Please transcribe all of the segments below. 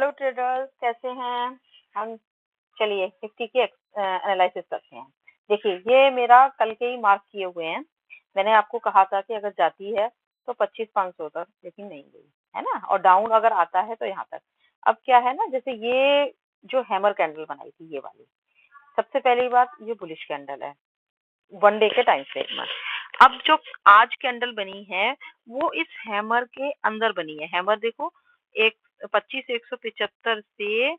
Hello traders, कैसे हैं? हम चलिए निफ्टी की एनालिसिस करते हैं। देखिए, ये मेरा कल के ही मार्क किए हुए हैं। मैंने आपको कहा था कि अगर जाती है तो 25,500 तक, लेकिन नहीं गई, है ना। और डाउन अगर आता है तो यहाँ तक। अब क्या है ना, जैसे ये जो हैमर कैंडल बनाई थी, ये वाली, सबसे पहली बात, ये बुलिश कैंडल है वन डे के टाइम फ्रेम में। अब जो आज कैंडल बनी है वो इस हैमर के अंदर बनी है। हैमर देखो, एक 25,175 से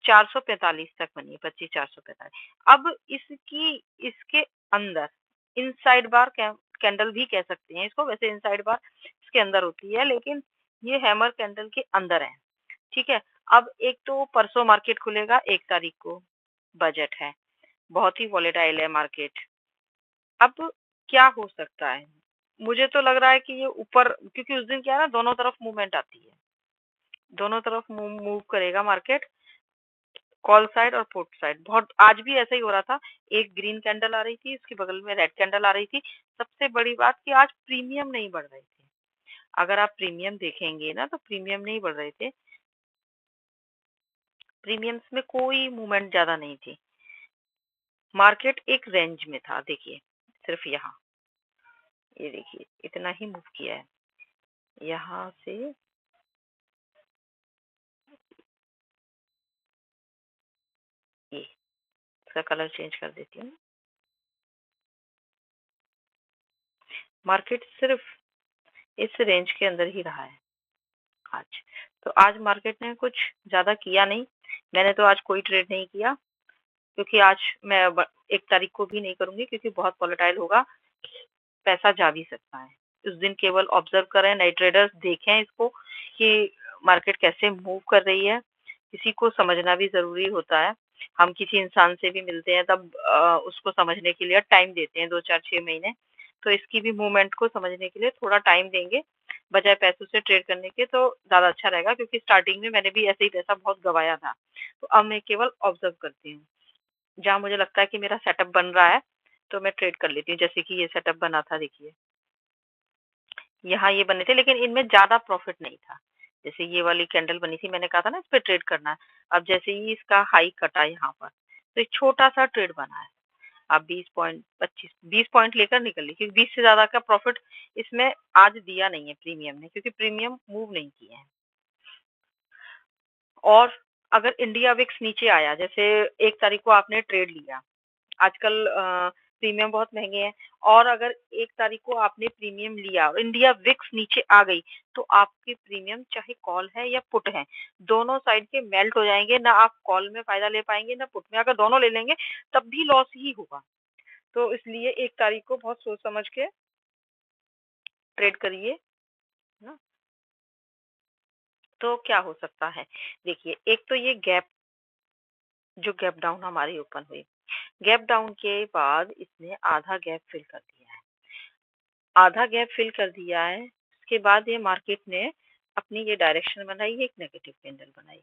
445 तक बनी है, 25,445। अब इसके अंदर इनसाइड बार कैंडल भी कह सकते हैं इसको, वैसे इनसाइड बार इसके अंदर होती है, लेकिन ये हैमर कैंडल के अंदर है। ठीक है। अब एक तो परसों मार्केट खुलेगा, 1 तारीख को बजट है, बहुत ही वॉलेटाइल है मार्केट। अब क्या हो सकता है? मुझे तो लग रहा है कि ये ऊपर, क्योंकि उस दिन क्या है ना, दोनों तरफ मूवमेंट आती है, दोनों तरफ मूव करेगा मार्केट, कॉल साइड और पुट साइड। बहुत आज भी ऐसा ही हो रहा था। एक ग्रीन कैंडल आ रही थी, उसके बगल में रेड कैंडल आ रही थी। सबसे बड़ी बात कि आज प्रीमियम नहीं बढ़ रहे थे। अगर आप प्रीमियम देखेंगे ना तो प्रीमियम नहीं बढ़ रहे थे, प्रीमियम्स में कोई मूवमेंट ज्यादा नहीं थी। मार्केट एक रेंज में था, देखिए सिर्फ यहाँ, ये देखिए इतना ही मूव किया है यहाँ से। ये इसका कलर चेंज कर देती हूँ। मार्केट सिर्फ इस रेंज के अंदर ही रहा है आज। तो आज मार्केट ने कुछ ज्यादा किया नहीं। मैंने तो आज कोई ट्रेड नहीं किया, क्योंकि आज मैं 1 तारीख को भी नहीं करूंगी, क्योंकि बहुत वॉलेटाइल होगा, पैसा जा भी सकता है। उस दिन केवल ऑब्जर्व करें, नए ट्रेडर्स देखें इसको कि मार्केट कैसे मूव कर रही है। किसी को समझना भी जरूरी होता है। हम किसी इंसान से भी मिलते हैं तब उसको समझने के लिए टाइम देते हैं, 2 4 6 महीने। तो इसकी भी मूवमेंट को समझने के लिए थोड़ा टाइम देंगे, बजाय पैसों से ट्रेड करने के, तो ज्यादा अच्छा रहेगा। क्योंकि स्टार्टिंग में मैंने भी ऐसे ही पैसा बहुत गवाया था। तो अब मैं केवल ऑब्जर्व करती हूँ, जहाँ मुझे लगता है कि मेरा सेटअप बन रहा है तो मैं ट्रेड कर लेती हूँ। जैसे कि ये सेटअप बना था, देखिए यहाँ ये बने थे, लेकिन इनमें ज्यादा प्रॉफिट नहीं था। जैसे ये वाली कैंडल बनी थी, मैंने कहा था ना इस पे ट्रेड करना है। अब जैसे ही इसका हाई कटा यहाँ पर, तो एक छोटा सा ट्रेड बना है। आप 20 पॉइंट लेकर निकल ली, क्योंकि 20 से ज्यादा का प्रॉफिट इसमें आज दिया नहीं है प्रीमियम ने, क्योंकि प्रीमियम मूव नहीं किए हैं। और अगर इंडिया विक्स नीचे आया, जैसे 1 तारीख को आपने ट्रेड लिया, आजकल प्रीमियम बहुत महंगे हैं, और अगर 1 तारीख को आपने प्रीमियम लिया और इंडिया विक्स नीचे आ गई, तो आपके प्रीमियम चाहे कॉल है या पुट है, दोनों साइड के मेल्ट हो जाएंगे। ना आप कॉल में फायदा ले पाएंगे ना पुट में। अगर दोनों ले लेंगे तब भी लॉस ही होगा। तो इसलिए 1 तारीख को बहुत सोच समझ के ट्रेड करिए ना। तो क्या हो सकता है? देखिए, एक तो ये गैप, जो गैप डाउन हमारी ओपन हुई, गैप डाउन के बाद इसने आधा गैप फिल कर दिया है। आधा गैप फिल कर दिया है, उसके बाद ये मार्केट ने अपनी ये डायरेक्शन बनाई, एक नेगेटिव कैंडल बनाई।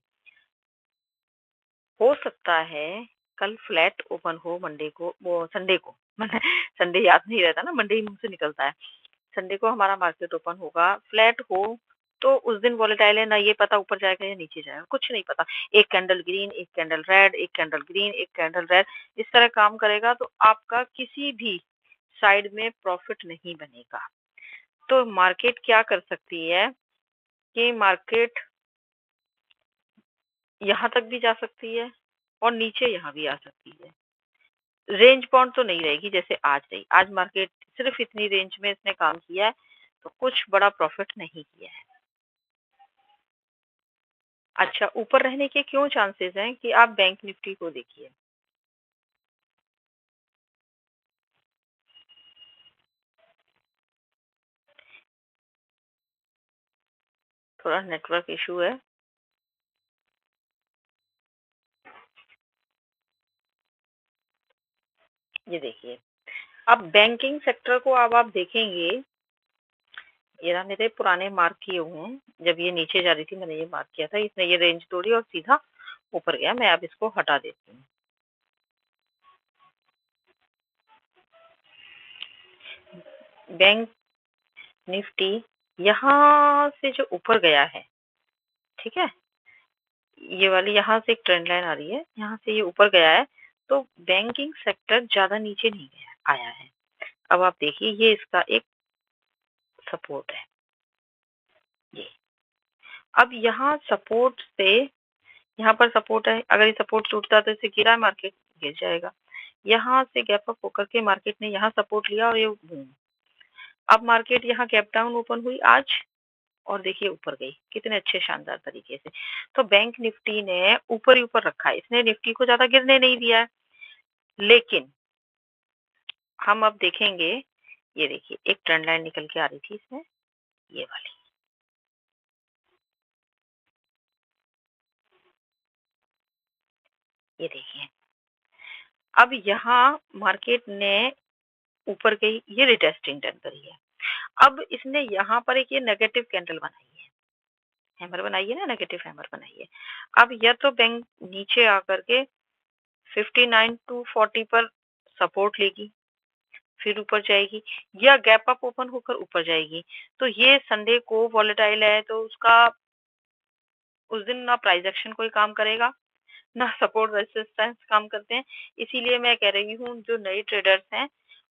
हो सकता है कल फ्लैट ओपन हो मंडे को, वो संडे को संडे याद नहीं रहता ना, मंडे ही मुंह से निकलता है। संडे को हमारा मार्केट ओपन होगा, फ्लैट हो, तो उस दिन वॉलेटाइल है ना, ये पता ऊपर जाएगा या नीचे जाएगा, कुछ नहीं पता। एक कैंडल ग्रीन, एक कैंडल रेड, एक कैंडल ग्रीन, एक कैंडल रेड, इस तरह काम करेगा, तो आपका किसी भी साइड में प्रॉफिट नहीं बनेगा। तो मार्केट क्या कर सकती है कि मार्केट यहाँ तक भी जा सकती है और नीचे यहाँ भी आ सकती है। रेंज बाउंड तो नहीं रहेगी जैसे आज रही। आज मार्केट सिर्फ इतनी रेंज में इसने काम किया है, तो कुछ बड़ा प्रॉफिट नहीं किया है। अच्छा, ऊपर रहने के क्यों चांसेस हैं कि आप बैंक निफ्टी को देखिए। थोड़ा नेटवर्क इशू है। ये देखिए, अब बैंकिंग सेक्टर को अब आप देखेंगे, ये ना मेरे पुराने मार्क किए हुए हैं। जब ये नीचे जा रही थी मैंने ये मार्क किया था, इसने ये रेंज तोड़ी और सीधा ऊपर गया। मैं अब इसको हटा देती हूँ। बैंक निफ्टी यहाँ से जो ऊपर गया है, ठीक है, ये वाली यहाँ से एक ट्रेंड लाइन आ रही है, यहाँ से ये ऊपर गया है, तो बैंकिंग सेक्टर ज़्यादा नीचे नहीं गया आया है। अब आप देखिए ये इसका एक सपोर्ट है, ये। अब यहाँ सपोर्ट से, यहाँ पर सपोर्ट है, अगर ये सपोर्ट टूटता है तो इसे गिरा मार्केट, गिर जाएगा। यहाँ से गैप अप होकर के मार्केट ने यहाँ सपोर्ट लिया और ये बूम। अब मार्केट यहाँ गैप डाउन ओपन हुई आज, और देखिए ऊपर गई कितने अच्छे शानदार तरीके से। तो बैंक निफ्टी ने ऊपर ही ऊपर रखा है, इसने निफ्टी को ज्यादा गिरने नहीं दिया है। लेकिन हम अब देखेंगे, ये देखिए एक ट्रेंड लाइन निकल के आ रही थी इसमें, ये वाली, ये देखिए। अब यहाँ मार्केट ने ऊपर गई, ये रिटेस्टिंग डन करी है। अब इसने यहाँ पर एक ये नेगेटिव कैंडल बनाई है, हैमर बनाई है ना, नेगेटिव हैमर बनाई है। अब या तो बैंक नीचे आकर के 59 टू 40 पर सपोर्ट लेगी, फिर ऊपर जाएगी, या गैप अप ओपन होकर ऊपर जाएगी। तो ये संडे को वॉलेटाइल है, तो उसका उस दिन ना प्राइस एक्शन कोई काम करेगा, ना सपोर्ट रेजिस्टेंस काम करते हैं। इसीलिए मैं कह रही हूँ जो नए ट्रेडर्स हैं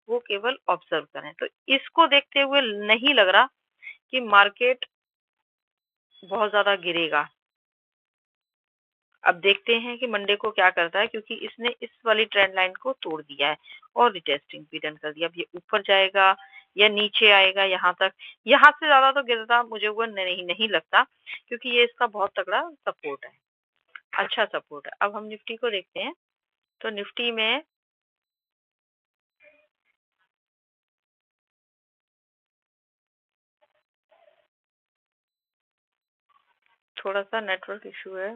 वो केवल ऑब्जर्व करें। तो इसको देखते हुए नहीं लग रहा कि मार्केट बहुत ज्यादा गिरेगा। अब देखते हैं कि मंडे को क्या करता है, क्योंकि इसने इस वाली ट्रेंड लाइन को तोड़ दिया है और रिटेस्टिंग भी डन कर दिया। अब ये ऊपर जाएगा या नीचे आएगा यहाँ तक, यहाँ से ज्यादा तो गिरता मुझे वो नहीं लगता, क्योंकि ये इसका बहुत तगड़ा सपोर्ट है, अच्छा सपोर्ट है। अब हम निफ्टी को देखते हैं, तो निफ्टी में थोड़ा सा नेटवर्क इशू है।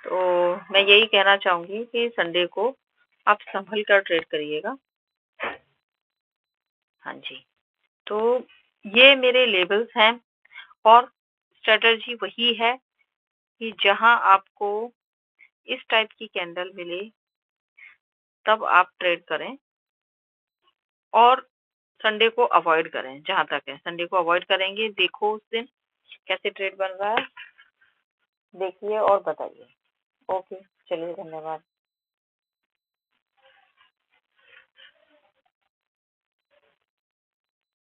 तो मैं यही कहना चाहूंगी कि संडे को आप संभल कर ट्रेड करिएगा। हाँ जी, तो ये मेरे लेवल्स हैं, और स्ट्रेटजी वही है कि जहां आपको इस टाइप की कैंडल मिले तब आप ट्रेड करें, और संडे को अवॉइड करें। जहां तक है संडे को अवॉइड करेंगे, देखो उस दिन कैसे ट्रेड बन रहा है, देखिए और बताइए। ओके, चलिए, धन्यवाद।